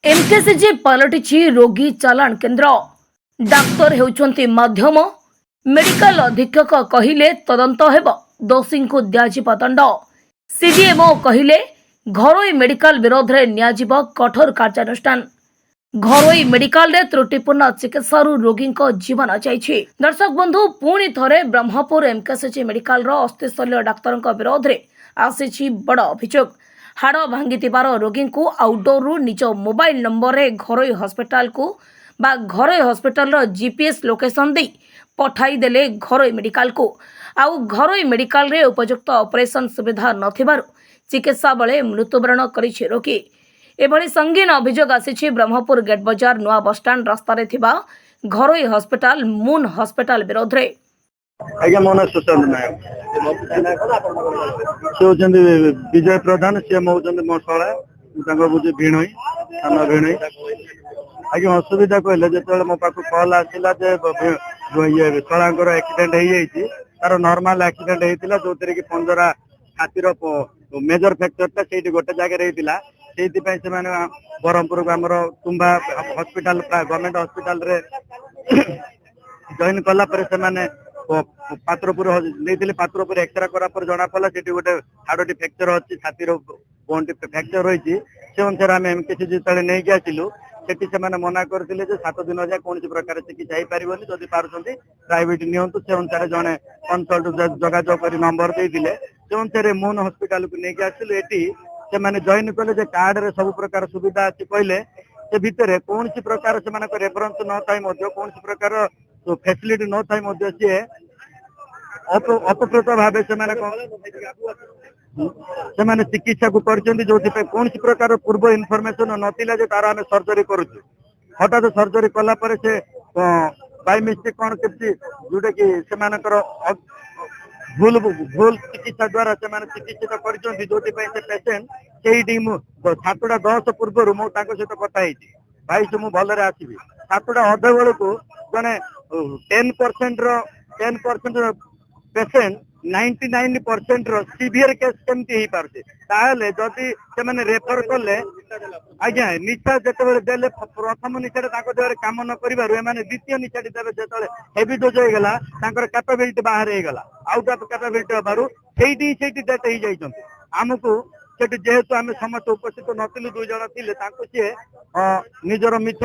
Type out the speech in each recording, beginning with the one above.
MKCG पलटिछि रोगी चालाण केन्द्र। Doctor हेउछन्ति माध्यम। मेडिकल अधीक्षक कहिले तदंत हेब, दोषी को दियाजिब दंड। सीडीएमओ कहिले घरोई मेडिकल विरोध रे नियाजिब कठोर कार्यानुष्ठान। घरोई मेडिकल रे त्रुटिपूर्ण चिकित्सारू रोगी जीवन जाइछि। दर्शक बंधु पुणी थरे ब्रह्मपुर एमकेसीजी मेडिकल रो अस्थिशल्य डाक्तर विरोध रे आसीछि बड़ अभियोग। हाड़ भांगी रोगी को आउटडोर निज मोबाइल नंबर रे घरोई हॉस्पिटल को बा घरोई हॉस्पिटल रो जीपीएस लोकेशन दे पठाई देले घरोई मेडिकल को। आउ घरोई मेडिकल रे उपयुक्त ऑपरेशन सुविधा नथिबारु चिकित्सा बेले मृत्युवरण करिछि रोगी। एभली संगीन अभियोग आसीछि ब्रह्मपुर गेट बाजार नुआ बस स्टैंड रास्ता रे थिबा घरोई हॉस्पिटल मून हॉस्पिटल विरोध रे। आज्ञा मो ना सुशांत नायक से होचंदी विजय प्रधान से मौचंदी मो शला बुझे भिणई साना भिणई आज्ञा असुविधा कहले जो मो पाक कल आसला ये शलांकर एक्सीडेंट हो जाइए तार नॉर्मल एक्सीडेंट होता जो कि पंजरा छातीर मेजर फ्रैक्चर से गोटे जगह होता से ब्रह्मपुर को आम तुम्बा हॉस्पिटल गवर्नमेंट हॉस्पिटल रे जॉइन कला पात्रपुर नहीं पात्रपुर एक्सरे करा जना पड़ा से गोटे हाड़ी फ्रैक्चर अच्छी छातीर बोन फ्रैक्चर रही से अनुसार आम एमकेसीजी जो नहीं आसिलु से मना करते 7 दिन जाए कौन प्रकार चिकित्सा हो पार जदि पार्टी प्राइवेट नियंतु से अनुसार जड़े कनसल्ट जोगाजोग कर नंबर देते से अनुसार मून हॉस्पिटल को लेकिन आसिलु ये से जॉइन कले कार्ड रे सब प्रकार सुविधा अच्छी कहले से भितर कौन प्रकार से रेफरेंस न था कौन प्रकार फैसिलिटी न था सी अपकृत भाव से चिकित्सा को जो कौन प्रकार पूर्व इनफॉरमेशन नाला तार आम सर्जरी करुचु हठात सर्जरी कला से बाय मिस्टेक कौन के जोटा कि भूल भूल चिकित्सा द्वारा से चिकित्सित कर जो पेसेंट से 7:10 पूर्व सहित कथा भाई से मुझे भलरे आसवि 7टा अधे बेलू जड़े 10% पेसेंट 99% सीवियर केस केमती पारे जदि से रेफर कले आज्ञा निशा जो देले प्रथम निशा देह कम न कर द्वितीय निशा देवे जो हेवी डोज होगा कैपेबिलिटी बाहर होगा आउट ऑफ कैपेबिलिटी हबारू से डेथ हो जाइए आमको से जेहेतु आम समस्त उपस्थित नु 2 जन थे निजर मिथ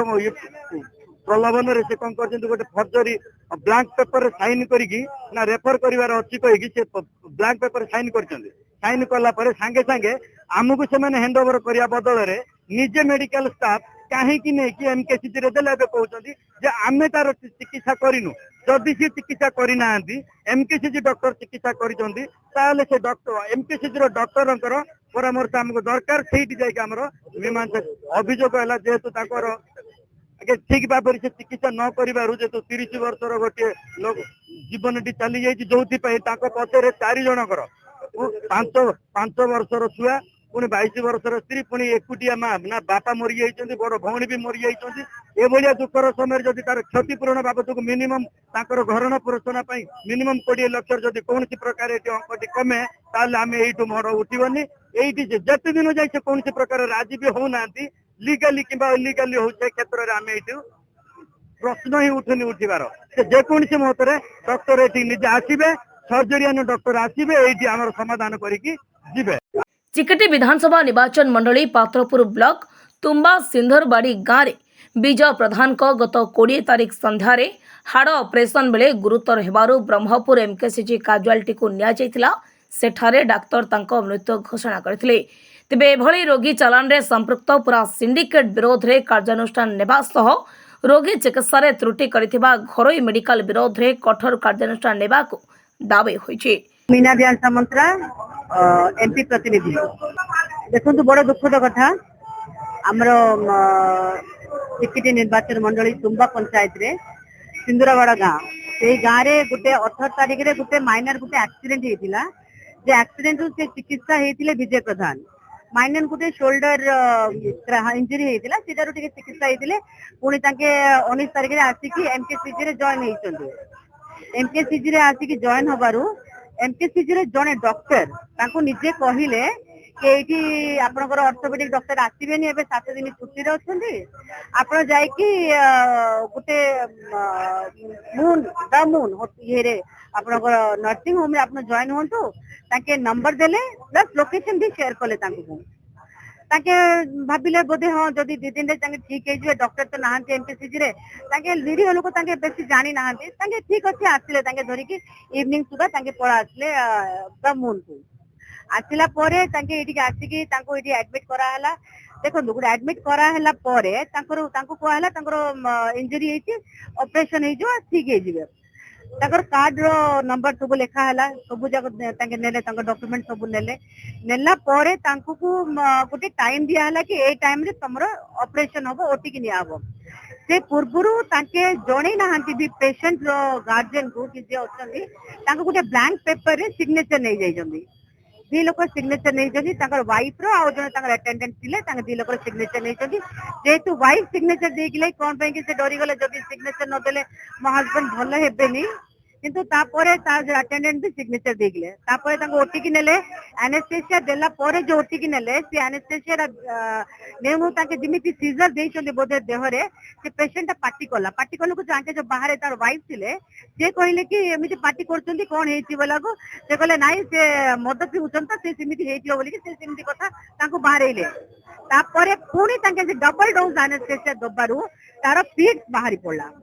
प्रलोभन से कौन कर गोटे फर्जरी ब्लैंक पेपर साइन करी ना रेफर करार अच्छी कहीकि से ब्लैंक पेपर साइन साइन कला सांगे सांगे आमको से हैंड ओवर करने बदल में निजे मेडिकल स्टाफ कहीं नहीं एमकेसीजी रे देले कहते आम तार चिकित्सा करूँ जदि सी चिकित्सा करना एमकेसीजी डॉक्टर चिकित्सा कर डॉक्टर एमकेसीजी डॉक्टर परामर्श आमको दरकार से मीमांसा अभियोग है जेहेतु ठीक भाव से चिकित्सा न कर 30 वर्षर गोटे लोक जीवन टी चली जाइए जो पचर 4 जनकर 5 वर्षर छुआ पुणी 22 वर्षर स्त्री पुणी एकुटिया माँ ना बापा मरी जाइए बड़ भौणी भी मरी जाइए एभलिया दुखर समय जदि तार क्षतिपूरण बाबद को मिनिमम भरण पोषण मिनिमम 20 लाख जदि कौन प्रकार अंकटी कमे आम यू मोड़ उठबनी ये जिते दिन जाए कौन प्रकार राजी भी होना लीगली कि इलीगली हो क्षेत्र में आम ये प्रश्न ही उठुनी उठिबार से जेकोसी मत डॉक्टर ये निजे आसवे सर्जरियन डॉक्टर आसवे ये आम समाधान करिकी जिबे। चिकटी विधानसभा निर्वाचन मंडली पात्रपुर ब्लॉक तुम्बा सिंधरबाड़ी गाँव में विजय प्रधान को गत 20 तारीख संध्यारे हाड़ ऑपरेशन बेले गुरुतर हेबारु ब्रह्मपुर एमकेसीजी काजुआलिटी को निया जाइतिला सेठारे डाक्तर तांको मृत्यु घोषणा करथिले। तेबे एभली रोगी चालान रे संपृक्त पूरा सिंडिकेट विरोध रे कार्यानुष्ठान नेबा सह रोगी चिकित्सा रे त्रुटि करिथिबा घरोई मेडिकल विरोध रे कठोर कार्यानुष्ठान नेबा को दाबी होइछि। मीना दयाल सामंतरा एमपी प्रतिनिधि देखो बड़ दुखद कथा आमर चिकिटी निर्वाचन मंडली तुम्बा पंचायत रे सिंदुरावाड़ा गाँव से गाँव रे गोटे 18 तारीख रे गोटे माइनर गोटे एक्सीडेंट होइतिला जे एक्सीडेंट से चिकित्सा हेतिले विजय प्रधान माइनर गोटे शोल्डर इंजुरी होइतिला सेटारो टिके चिकित्सा हेतिले पुणी ताके 19 तारीख रे आसिकी एमकेसीजी रे जॉइन हेइचंदी एमकेसीजी रे आसिकी जॉइन हबारू एमकेसीजी रे जने डॉक्टर ताको निजे कहिले केठी आपनकर ऑर्थोपेडिक डॉक्टर आसीबेनी एबे 7 दिन छुट्टी रे अछंती आपण जाई कि गुटे मून ये रे आपनकर नर्सिंग होम रे आपण जॉइन होंतु ताके नंबर देले प्लस लोकेशन भी शेयर कले तांको ताके भाबिले बोधे हाँ जदि 2 दिन रे तांके ठीक हे जे डॉक्टर तो नाहंती एमपीसीजी रे ताके निरीह लोक तांके बेसी जानी नाहंती तांके ठीक अछि आसिले तांके धरि कि इवनिंग सुधा तांके पळा आसिले द मून को आसिला परे तांके एठी आसिकी तांको एठी एडमिट करा हला देखो गुड एडमिट करा हला परे तांको को हला तांको इंजरी हेची ऑपरेशन हे जो ठीक हे जिवे ताकर कार्ड रो नंबर सब लेखा हला सब जगह तांके नेले तांको डॉक्यूमेंट सब नेले नेला परे तांको को गोटे टाइम दिया हला कि ए टाइम रे तमरो ऑपरेशन होबो ओटी कि निया होबो से पूर्वरु तांके जणे नाहंती भी पेशेंट रो गार्जियन को कि जे अछंती तांको गोटे ब्लैंक पेपर रे सिग्नेचर नै जाई जंदी दी लोक सिग्नेचर नै जंदी ताकर वाइफ रो आ जने ताकर अटेंडेंट थिले तांके दी लोक सिग्नेचर नै जंदी जेतु वाइफ सिग्नेचर देई गेले कोन पे कि से डरी गले जदी सिग्नेचर न देले मो हस्बैंड भलो हेबेनी किंतु तापरे तार अटेंडेंट भी सिग्नेचर दे गेले तापरे तांको ओटी कि नेले एनेस्थेसिया देला परे जो ओटी कि नेले से एनेस्थेसिया नेमु ताके जिमिति सीजर देई चले बोधे देहरे से पेशेंट पार्टी कला को जाके जो बाहर तार वाइफ थिले से कहिले कि एमिति पार्टी करचंदी कोन हेची बोला को से कहले नाही से मद पिउचन त से सिमिति हेची बोली कि से सिमिति कथा तांको बाहरइले तापरे पुनी ताके जे डबल डोज एनेस्थेसिया दबारु तार पीठ बाहरी पड़ला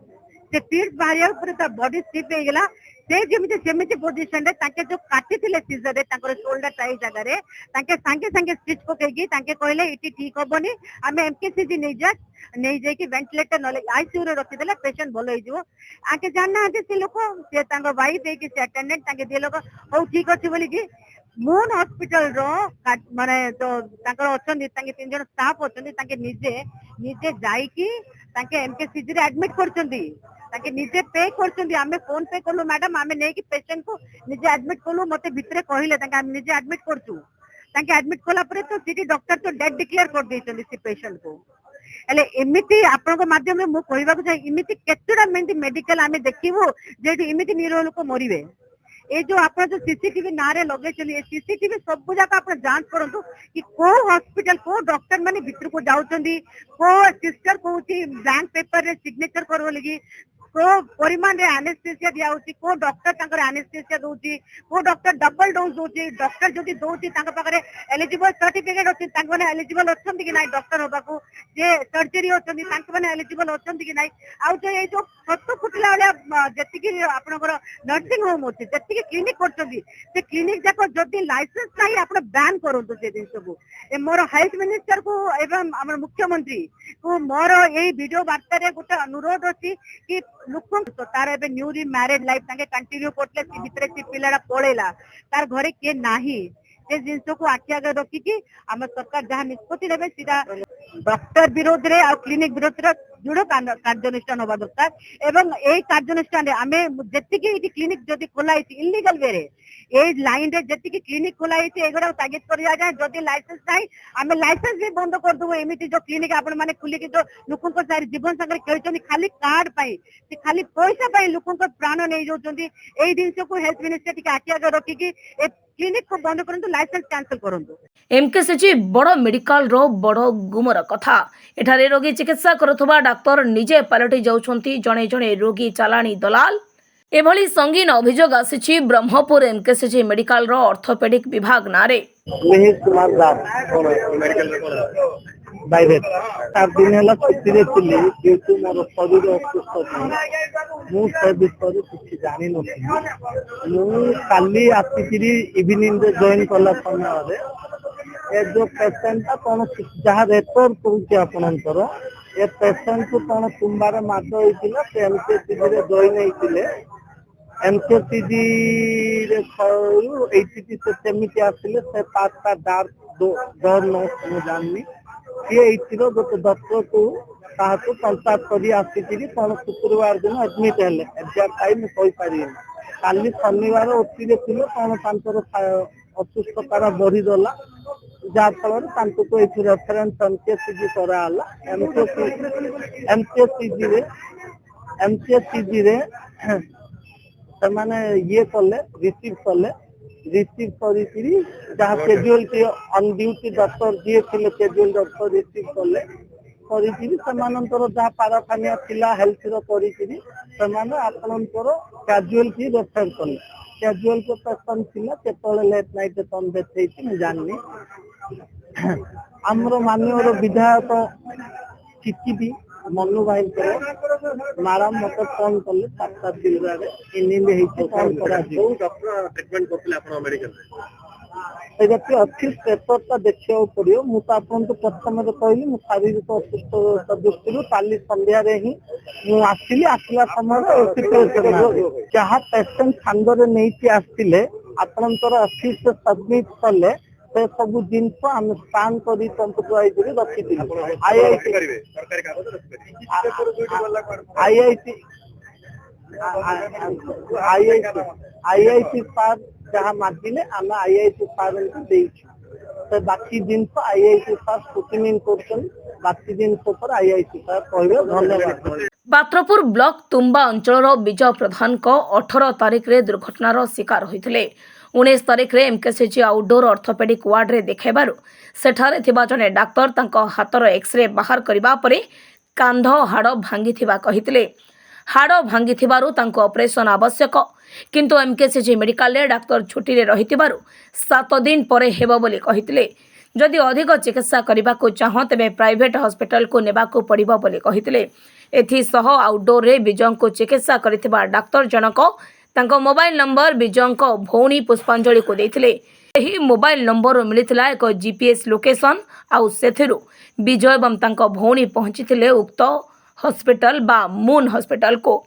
से पीठ बाहरिया ऊपर ता बॉडी स्टिफ हे गेला से जेमिति सेमिति पोजीशन रे ताके जो काटी थिले सीजर रे ताकर शोल्डर टाई जगह रे ताके संगे संगे स्टिच पकेगी ताके कहले इटी ठीक होबनी हमें एमकेसीजी नै जाय कि वेंटिलेटर नले आईसीयू रे रखि देला पेशेंट भलो होई जिवो आके जानना जे से लोक से तांको वाइफ हे कि से अटेंडेंट ताके दे लोक हो ठीक अछि बोली कि मून हॉस्पिटल रो माने तो ताकर अछंदी ताके 3 जण स्टाफ अछंदी ताके निजे जाई कि ताके एमकेसीजी रे एडमिट करचंदी ताके निजे पे करचंदी हमें फोन पे करलो मैडम हमें नै कि पेशेंट को निजे एडमिट करलो मते भितरे कहिले ताके हम निजे एडमिट करचू ताके एडमिट कोला परे तो सिटी डॉक्टर तो डेड डिक्लेयर कर देचंदी सी पेशेंट को एले एमिति आपन को माध्यम रे मु कहबा को चाहि एमिति केतुडा मेडिकल हमें देखिबो जेठी एमिति निरो लोक मरिबे ए जो आप जो सीसीटीवी नारे लगे चलिए सीसीटीवी सब जगह आप जांच करंतु कि को हॉस्पिटल को डॉक्टर माने भीतर को जाउचंदी को सिस्टर को ब्लैंक पेपर रे सिग्नेचर करबो लगी को परिमाण रे एनेस्थेसिया दिया होची को डॉक्टर ताकर एनेस्थेसिया दोची को डॉक्टर डबल डोज दोची डॉक्टर जदी दोची तांका पाखरे एलिजिबल सर्टिफिकेट होची तांका माने एलिजिबल अछंती कि नाही डॉक्टर होबाकू जे सर्जरी होचंदी तांका माने एलिजिबल अछंती कि नाही आ जो ए जो सत्तो फुटला वाला जति कि आपनकर नर्सिंग होम होची जति कि क्लिनिक करचंदी से क्लिनिक जाको जदी लाइसेंस नाही आपण बैन करंतु से दिन सब ए मोर हेल्थ मिनिस्टर को एवं हमर मुख्यमंत्री को मोर ए वीडियो वार्ता रे गोटे अनुरोध होची कि लोक तार ए न्यूली मैरिड लाइफ ताके कंटिन्यू करले सी भितरे सी पिलाडा पळेला तार घरे के नाही से जिनस को आखि आगे रखी कि हम सरकार जहाँ निष्पत्ति नेबे सीधा डॉक्टर विरोध रे आ क्लिनिक विरोध रे दृढ़ कार्यानुष्ठान होगा दरकार एवं ए कार्यानुष्ठान आमे जेतिकी इटी क्लिनिक जदी खोलाई इल्लीगल वे रे ए लाइन रे जेतिकी क्लिनिक खोलाई एगुड़ा तागिद करिया जाए जदी लाइसेंस नाही आमे लाइसेंस भी बंद कर दबो एमिति जो क्लिनिक आपण माने खुली कि जो लोकन को सारी जीवन संगे खेलचनी खाली कार्ड पाई से खाली पैसा पाई लोकन को प्राण नै जोचंदी ए दिन को हेल्थ मिनिस्टर टिके आखि आगे रखी कि ए क्लिनिक को बंद करंतु लाइसेंस कैंसिल करंतु एमकेसीजी बड़ मेडिकल रो बड़ गुमर कथा एठारे रोगी चिकित्सा करुथबा डाक्तर निजे पलटि जाउछंती जणे जणे रोगी चालाणी दलाल एभली संगीन अभियोग आसीछि ब्रह्मपुर एमकेसीजी मेडिकल रो ऑर्थोपेडिक विभाग नारे मिहिर कुमार दास मेडिकल प्राइवेट 7 दिन है छुट्टी रे थिली जेतु मोर शरीर असुस्थ थी मु से विषय कुछ जानि नथि मु काली आसीकरी इवनिंग रे जॉइन कला समय रे ए जो पेशेंट कोन जहा रेफर करूची आपनकर ए पेशेंट को कोन सोमवार माद होइतिला से एमकेसीजी रे जॉइन होइतिले एमकेसीजी रे खरु एचटी से सेमिति आसिले से पांचटा डर नो जाननी ये इतिरो गोटे डॉक्टर को ताहाको कंटाक्ट करी आसीकरी कोन शुक्रवार दिन एडमिट हेले एग्जैक्ट टाइम कहि पारिए काली शनिवार ओटी रे थिले कोन तांकर असुस्थता बढ़ी गला जा फल तांको को एथि रेफरेंस एमकेसीजी करा हला एमकेसीजी रे से माने ये कले रिसीव कले रिसीव करी जहाँ शेड्यूल ऑन ड्यूटी डॉक्टर जी थे शेड्यूल डॉक्टर रिसीव कले जहाँ पाराखानिया थिला हेल्थ री आपणकर कैजुअल की रेफर कले कैजुअल को पेशेंट थिला केतले लेट नाइट तन देखै छी जाननी आमर माननीय विधायक चिठी मनु भाई मैडम मत फोन कले 7टा जिल्लारे इनिंग हेछि फोन करा डॉक्टर ट्रीटमेंट करथिले आपण मेडिकल रे अच्छी पेपरटा देखा पड़ो मुझे आपको प्रथम कहली मुझे शारीरिक असुस्थ दृष्टि काली संध्यारे ही मुझे आसला समय जहाँ पेसेंट सांगरे नहीं आसते आपंकर ऑफिस सबमिट कले से सब जिनस आम स्कान कर कंप्यूटराइज रखी आईआईटी सार जहाँ मागिले आम आईआईटी सार को बाकी जिनस आईआईटी सार स्क्रूटिनिंग कर बाकी जिनस पर आईआईटी सार कहे धन्यवाद। पात्रपुर ब्लॉक तुम्बा अंचल विजय प्रधान 18 तारिख रे दुर्घटनार शिकार होते 19 तारिख रे एमकेसीजी आउटडोर ऑर्थोपेडिक वार्ड रे देखाइबारु सेठारे थिबा जने डाक्तर तांको हातर एक्सरे बाहर करिबा परे कांध हाड़ भांगिथिबा कहितले। हाड़ भांगिथिबारु तांको ऑपरेशन आवश्यक किंतु एमकेसीजी मेडिकल रे डाक्तर छुट्टी रे रहिथिबारु 7 दिन परे हेबो बोली कहितले। जदि अधिक चिकित्सा करबाको चाह तेबे प्राइवेट हॉस्पिटल को नेबाको पड़िबो बोली कहितले। एथि सह आउटडोर रे विजय को चिकित्सा करिथिबा डाक्तर जनक तांको मोबाइल नंबर विजय भौणी पुष्पांजलि को देथिले। एही मोबाइल नंबर मिलिथिला एक जीपीएस लोकेशन आउ सेथिरु विजय एवं तांको भौणी पहुंचीथिले उक्त हॉस्पिटल बा मून हॉस्पिटल को।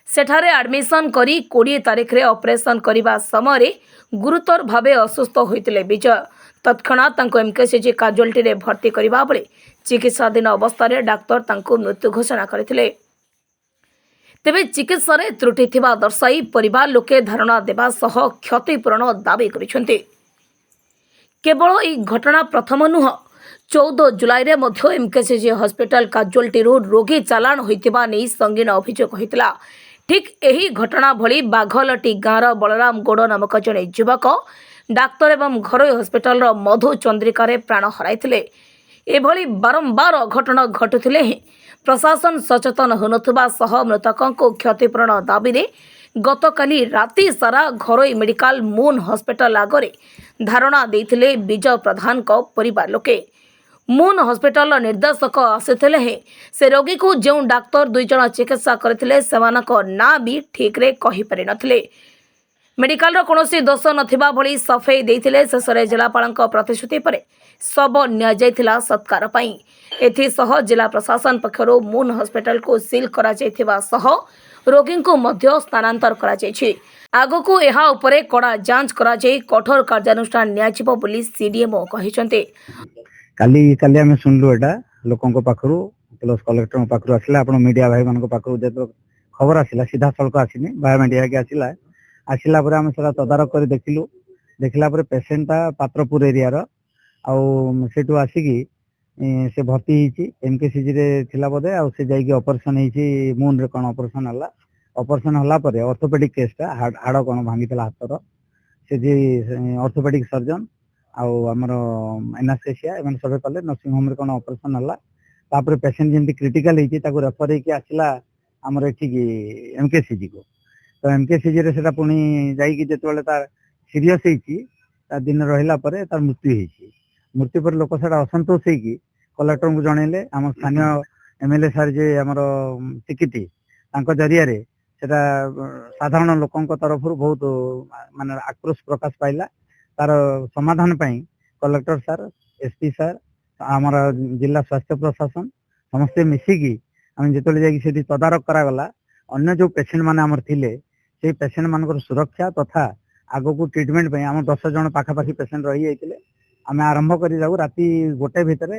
सेठारे एडमिशन करी 20 तारिख रे ऑपरेशन करिबा समय गुरुतर भावे असुस्थ होइतिले विजय। तत्क्षणात तांको एमकेसीजी काजुअल्टी रे भर्ती करिबा बेले चिकित्साधीन अवस्था रे डाक्तर तांको मृत्यु घोषणा करथिले। तेबे चिकित्सा रे त्रुटि थिबा दर्शाई परिवार लोके धारणा देबा सह क्षतिपूरण दाबी करिसेंते। केवल ई घटना प्रथम नुह 14 जुलाई रे मध्य एमकेसीजी हॉस्पिटल काजुअल्टी रो रोगी चालान होइतिबा नै संगीन अभियोग होइतिला। ठीक एही घटना भली बाघलटी गाँर बलराम गौड़ नामक जड़े युवक डाक्तर एवं घरोई हॉस्पिटल रो मधु चंद्रिका रे प्राण हराइथिले। एभली बारंबार अघटन घटुथिले प्रशासन सचेतन होनथुबा सह मृतकों को क्षतिपूरण दाबी रे गतकाली राति सारा घरोई मेडिकल मून हॉस्पिटल आगरे धारणा देथिले विजय प्रधान को परिवार लोके। मून हॉस्पिटल निर्देशक आसिथिले से रोगी को जो डाक्तर 2 जण चिकित्सा करथिले सेमानक ना भी ठीक रे कहि पारि नथिले। मेडिकल रो कोनोसी दोष नथिबा भली सफेई देथिले। शेषरे जिलापालक प्रतिश्रुति परे सब निया जायथिला सत्कार पई। एथि सह जिला प्रशासन पक्षरु मून हॉस्पिटल को सील करा जायथिबा सह रोगी को मध्य स्थानांतर करा जायछि। आगो को एहा उपरे कड़ा जांच करा जाय कठोर कार्यानुष्ठान नियाजिबो बोली सीडीएमओ कहिसंते। काली काली आमे सुनलु एटा लोकंको पाखरु प्लस कलेक्टर पाखरु आसिला आपण मीडिया भाई मानको पाखरु जेतो खबर आसिला सीधा सल्क आसिनी बाय मीडिया के आसिला आसिला परे आमे सेटा तदारक करी देखिलु। देखिला परे पेशेंटटा पात्रपुर एरिया रो आउ सेटु आसीकी से भर्ती हिची एमकेसीजी रे थिला बदे आउ से जाईकी ऑपरेशन हिची मून रे कोन ऑपरेशन हला परे ऑर्थोपेडिक केसटा हाड़ कोन भांगितला हातर से जे ऑर्थोपेडिक सर्जन आउ हमर एनास्थेसिया एमन सबे कले नर्सिंग होम रे कोन ऑपरेशन हला तापर पेशेंट जेंति क्रिटिकल हिची ताको रेफर हेकी आसिला हमर एठी एमकेसीजी को। तो एमकेसीजी रे सेटा पुनी जाईकी जेतबेले तार सीरियस हिची ता दिन रहिला परे तार मृत्यु हिची। मृत्यु पर लोक सेटा असंतोष हेकी कलेक्टर को जणैले हम स्थानीय एमएलए सर जे हमर टिकिटी तांको जरिया रे सेटा साधारण लोकंक तरफ बहुत माने आक्रोश प्रकाश पाइला। तार समाधान पाई कलेक्टर सर एसपी सर आमर जिला स्वास्थ्य प्रशासन समस्ते मिसिकी आम जिते जाकि तदारक करागला अन्य जो पेसेंट माने आमर थिले से पेसेंट मानकर सुरक्षा तथा आगो को ट्रीटमेंट पे आम 10 जन पाखापाखि पेसेंट रही जाइए। आम आरंभ कर जाऊ राति 1 भितर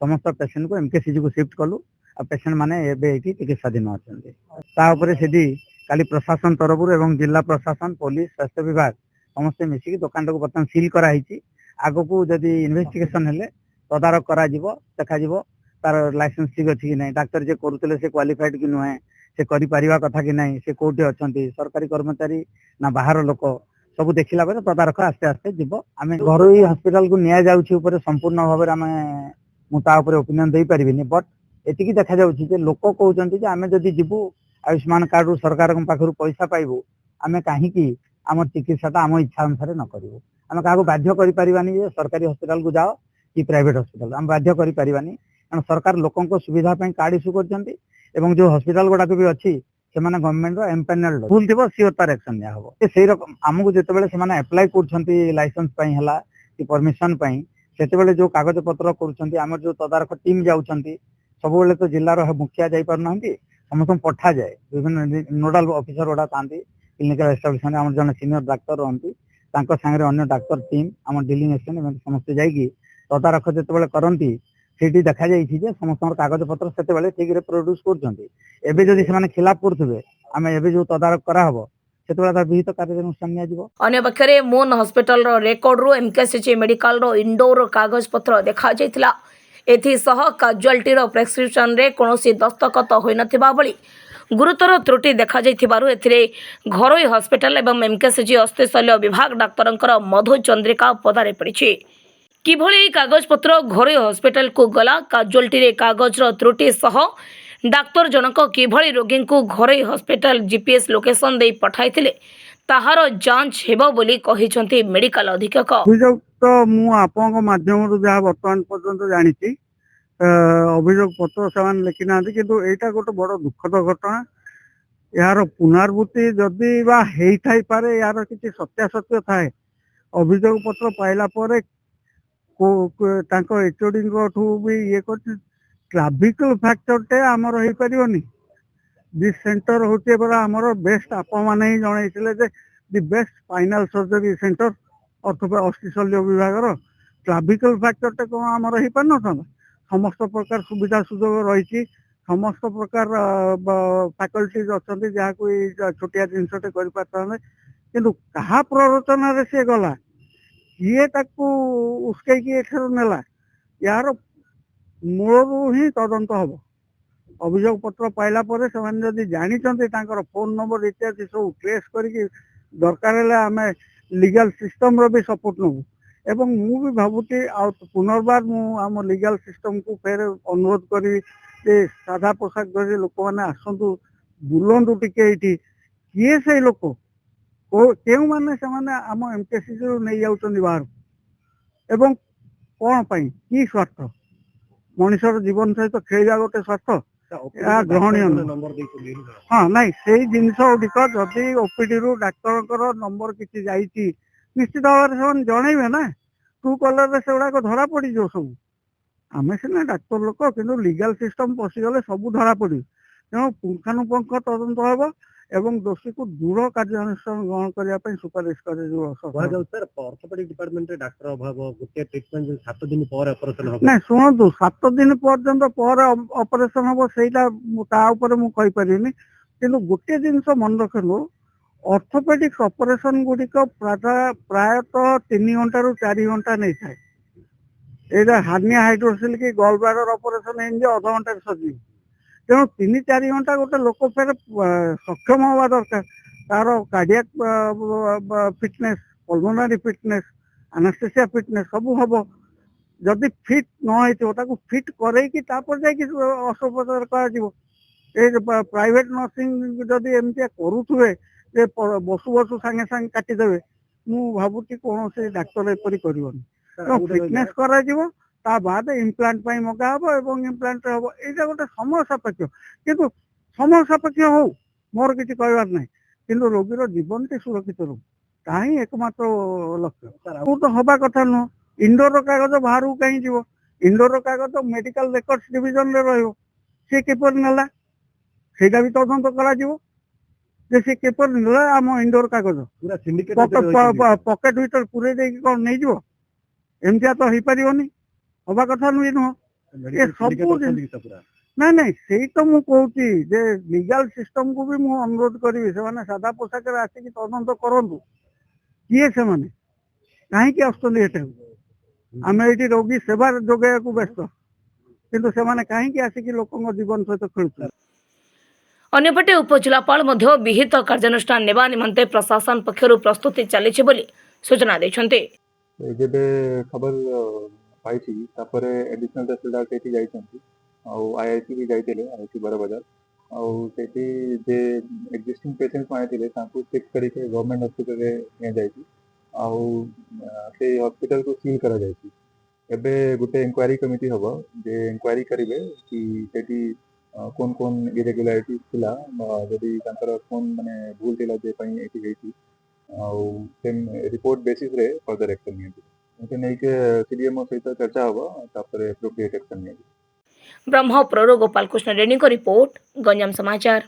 समस्त पेसेंट को एमकेसीजी को शिफ्ट कलु आ पेसेंट माने एबे एठी चिकित्साधीन अछंती। ता ऊपर सेठी काली प्रशासन तरफ एवं जिला प्रशासन पुलिस स्वास्थ्य विभाग समस्ते मिसिकी दुकान को बर्तमान सील करा हिची। आगो को जदि इन्वेस्टिगेशन हेले तदारक करा जिवो देखा जिवो तार लाइसेंस ठीक अछि कि नै डॉक्टर जे करूतले से क्वालिफाइड कि नुहे से करि परिवा कथा कि नै से कोठी अछंती सरकारी कर्मचारी ना बाहर लोक सब देखला बेले तदारख आस्ते आस्ते जीव आम घर हस्पिटाल को निया जाउछि ऊपर संपूर्ण भाव में आम मुता ओपिनियन दे पारिबिनी बट एतिकी देखा जाउछि जे लोक कहउछन्ति जे आमे जदि जीवु आयुष्मान कार्ड रु सरकार पाखरु पैसा पाइबु आमे काहीकि आम चिकित्साटा आम इच्छा अनुसार न करिवु आमे काहाको बाध्य करि परिबानी जे सरकारी हस्पिटाल को जाओ कि प्राइवेट हस्पिटाल आम बाध्य करि परिबानी कारण सरकार लोकंको सुविधा पई कार्ड इश्यू करछन्ति एवं जो हस्पिटाल गुडाक भी अछि सेमाने गवर्नमेंट रो एम्पैनल्ड भूल थिबो सियोर तार एक्शन निया हबो सेही रकम हमकु जेतेबेले सेमाने अप्लाई करछन्ति लाइसेंस पई हला कि परमिशन पई सेतेबेले जो कागज पत्र करछन्ति हमर जो तदारख टीम जाउछन्ति सबबेले तो जिल्ला रो मुखिया जाई परनांती समस्त पठा जाए विभिन्न नोडाल ऑफिसर ओडा तांती क्लिनिकल एस्टाब्लिशमेंट हमर जने सीनियर डॉक्टर रहंती तांको संगे अन्य डॉक्टर टीम हमर डीलिंग एजेंट समस्त जाईकी तदारख जेतेबेले करंती सेठी देखा जाइछि जे समस्त कागज पत्र सेतेबेले ठीक रे प्रोड्यूस करछन्ति एबे जदि सेमाने खिलाफ करथबे आमे एबे जो तदारख करा हबो सेतेबेले तार विहित कार्यानुष्ठान निया जिवो अन्य पक्षरे मोन हॉस्पिटल रो रेकॉर्ड रो एमकेसीजी मेडिकल रो इंडोर कागज पत्र देखा जाइतिला एथि सह काजुअलिटी रो प्रेस्क्रिप्शन रे कोनोसी दस्तखत होई नथिबा बळी गुरुतर त्रुटि देखा जाइथिबारु एथिरे घरोई हॉस्पिटल एवं एमकेसीजी अस्थिशल्य विभाग डाक्तरंकर मधु चंद्रिका पदारे पड़िछि किभଳି कागजपत्र घरोई हॉस्पिटल को गला काजुअलिटी रे कागज रो त्रुटि सह डाक्तर जनक किभଳି रोगी को घरोई हॉस्पिटल जीपीएस लोकेशन दे पठाइथिले ताहार जांच हेबो बोली कहिसंती मेडिकल अधीक्षक अभियोग तो मु आपन माध्यम जहाँ बर्तमान पर्यंत जानी अभियोग पत्र से लिखि ना किंतु एटा गोटे बड़ दुखद घटना यार पुनरावृत्ति जदि बा हेई थाई पारे यार किसी सत्यासत्य थाए अभियोग पत्र पाइला परे एचओडी भी ये ट्राफिकल फैक्टर टे आमर हो पारिबनी दिस सेंटर होचे बरा आमर बेस्ट आप माने ही जणैतिले जे the best final surgery centre अथवा अस्थिशल्य विभाग ट्राफिकल फैक्टर टे कौन आमर हो पार न समस्त प्रकार सुविधा सुजोग रही समस्त प्रकार फैकल्टीज अच्छा जहाँ को छोटिया जिनसटे किंतु कहा प्ररोचन से गला किए उस्कई नेला यार मूलरू ही तदंत हम अभियोग पत्र पाइला से जानी फोन नंबर इत्यादि सब ट्रेस करके दरकार आम लीगल सिस्टम रो भी सपोर्ट नबू एवं मु भी भावुची पुनर्बार आम लीगल सिस्टम को फेर अनुरोध करी सादा पोशाक धरी लोक मैंने आसतु बुलंतु टिके किए से लोक क्यों माने आम एमकेसीजी नहीं जाउछन्ति बाहर एवं कौन कि स्वार्थ मनुष्यर जीवन सहित खेला गोटे स्वार्थ ग्रहणीय हाँ नाई से जिनस गुड़िक जदि ओपीडी रु डाक्तर नंबर किसी जाइए निश्चित भाव में जनइबे ना ट्रू कलर से गुड़ाक धरा पड़ सब आम सीना डाक्तर लोक कि लीगल सिस्टम पशिगले सब धरा पड़ तेणु पुंखानुपुंख तदंत हम एवं दोषी को दृढ़ कार्यानुष्ठान ग्रहण करने सुपारिश ऑर्थोपेडिक डिपार्टमेंट डाक्टर अभाव गोटे ट्रिटमेंट 7 दिन पर ऑपरेशन हो ना शुणु 7 दिन पर्यंत पर ऑपरेशन हम सेटा मुझे पारिनी किंतु गोटे जिनस मन रखु ऑर्थोपेडिक ऑपरेशन गुड़िक प्रायतः 3 घंटा रू 4 घंटा नहीं था ये हार्निया हाइड्रोसिल की गॉल ब्लैडर ऑपरेशन अध घंटा सजी तेणु 3-4 घंटा गोटे लोक फेर सक्षम हवा दरकार तार cardiac fitness pulmonary fitness anaesthesia fitness सब हम जदि फिट न फिट करैकी अस्त्रोपचार कर प्राइवेट नर्सिंग जदि एमती करुवे बसु बसु सांगे सांगे काटिदेवे मु भावुची कौन से डाक्तर एपरी कर फिटनेस कर ता बाद इम्प्लांट मगा हम इम्प्लांट हम यहाँ गोटे समय सापेक्ष किंतु समय सापेक्ष हो मोर किसी कहबार ना किंतु रोगीर जीवन टी सुरक्षित रो ताही एकमात्र लक्ष्य तो हवा कथा नुह इंडोर कागज बाहर को कहीं जीव इंडोर कागज मेडिकल रेकर्ड्स डिविजन रे रहियो से केपर नेला सेटा भी तदंत करा जे से केपर नेला आम इंडोर कागज पूरा सिंडिकेट पॉकेट भीतर पूरे दे कौन नहीं जीव एमतिया तो हो पारिबनी हवा कथा नुहे नुह ये सब ना नहीं से तो मु कहूची जे लीगल सिस्टम को भी मु अनुरोध करी से सादा पोशाक आसिक तदंत करंतु किए से माने कहीं आसुँच एटे आम ये रोगी सेवा जोगे व्यस्त किंतु से माने कहीं आसिक लोक जीवन सहित खेलुछन ଅନ୍ୟପଟେ ଉପଜିଲ୍ଲାପାଳ ମଧ୍ୟ ବିହିତ କାର୍ଯ୍ୟାନୁଷ୍ଠାନ ନେବା ନିମନ୍ତେ ପ୍ରଶାସନ ପକ୍ଷରୁ ପ୍ରସ୍ତୁତି ଚାଲିଛି ବୋଲି ସୂଚନା ଦେଇଛନ୍ତି। ଯେବେ ଖବର ପାଇଛି ତାପରେ ଏଡିସନାଲ ତହସିଲଦାର ସେଇଠି ଯାଇଛନ୍ତି ଆଉ ଆଇଆଇସି ବି ଯାଇଥିଲେ ଆଇଆଇସି ବରବଜାର ଆଉ ସେଇଠି ଯେ ଏକ୍ଜିଷ୍ଟିଂ ପେସେଣ୍ଟ ଆଣିଥିଲେ ତାଙ୍କୁ ଚେକ୍ କରିକି ଗଭର୍ଣ୍ଣମେଣ୍ଟ ହସ୍ପିଟାଲରେ ନିଆଯାଇଛି ଆଉ ସେଇ ହସ୍ପିଟାଲକୁ ସିଲ୍ କରାଯାଇଛି। ଏବେ ଗୋଟେ ଇନକ୍ୱାରି କମିଟି ହବ ଯେ ଇନକ୍ୱାରି କରିବେ କି ସେଠି কোন কোন ଇରେଗୁଲାରିଟିଜ୍ ଥିଲା ଯଦି ତାଙ୍କର କ'ଣ ମାନେ ଭୁଲ ଥିଲା ଯେ ପାଇଁ ଏଠି ହେଇଛି ଆଉ ସେ ରିପୋର୍ଟ ବେସିସ୍ରେ ଫର୍ଦର ଆକ୍ସନ୍ ନିଆଯିବ। ଏମିତି ନେଇକି ସିଡିଏମ୍ଓ ସହିତ ଚର୍ଚ୍ଚା ହବ ତାପରେ ଆପ୍ରୋପ୍ରିଏଟ୍ ଆକ୍ସନ୍ ନିଆଯିବ। ବ୍ରହ୍ମପୁରରୁ ଗୋପାଳ କୃଷ୍ଣ ରେଡ୍ଡୀଙ୍କ ରିପୋର୍ଟ, ଗଞ୍ଜାମ ସମାଚାର।